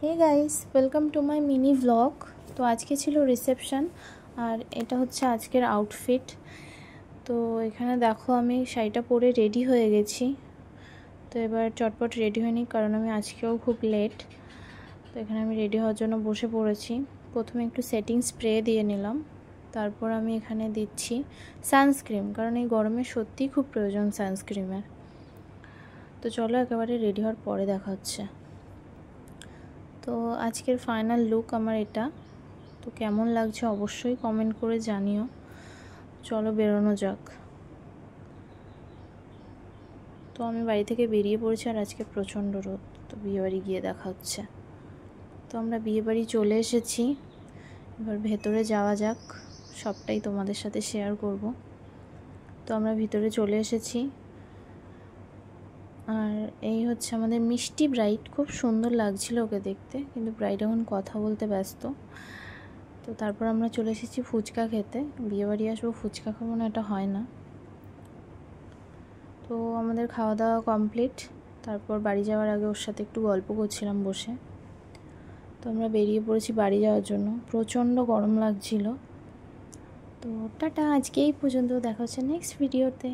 Hey guys, welcome to my mini vlog. তো আজকে ছিল রিসেপশন আর এটা হচ্ছে আজকের আউটফিট। তো এখানে দেখো আমি শাড়িটা পরে রেডি হয়ে গেছি। তো এবার চটপট রেডি হয়নি কারণ আমি আজকেও খুব লেট। তো এখানে আমি রেডি হওয়ার জন্য বসে পড়েছি। প্রথমে একটু সেটিং স্প্রে দিয়ে নিলাম, তারপর আমি এখানে দিচ্ছি সানস্ক্রিন, কারণ এই গরমে সত্যিই খুব প্রয়োজন সানস্ক্রিনের। তো চলো একেবারে রেডি হওয়ার পরে দেখা হচ্ছে। তো আজকের ফাইনাল লুক আমার এটা। তো কেমন লাগছে অবশ্যই কমেন্ট করে জানিও। চলো বেরোনো যাক। তো আমি বাড়ি থেকে বেরিয়ে পড়েছি আর আজকে প্রচণ্ড রোদ। তো বিয়েবাড়ি গিয়ে দেখা হচ্ছে। তো আমরা বিয়েবাড়ি চলে এসেছি, এবার ভেতরে যাওয়া যাক, সবটাই তোমাদের সাথে শেয়ার করব। তো আমরা ভিতরে চলে এসেছি আর এই হচ্ছে আমাদের মিষ্টি ব্রাইড। খুব সুন্দর লাগছিল ওকে দেখতে, কিন্তু ব্রাইড এখন কথা বলতে ব্যস্ত। তো তারপর আমরা চলে এসেছি ফুচকা খেতে। বিয়েবাড়ি আসবো ফুচকা খাবো না, এটা হয় না। তো আমাদের খাওয়া দাওয়া কমপ্লিট। তারপর বাড়ি যাওয়ার আগে ওর সাথে একটু গল্প করছিলাম বসে। তো আমরা বেরিয়ে পড়েছি বাড়ি যাওয়ার জন্য। প্রচণ্ড গরম লাগছিল। তো টাটা, আজকে এই পর্যন্ত, দেখা হচ্ছে নেক্সট ভিডিওতে।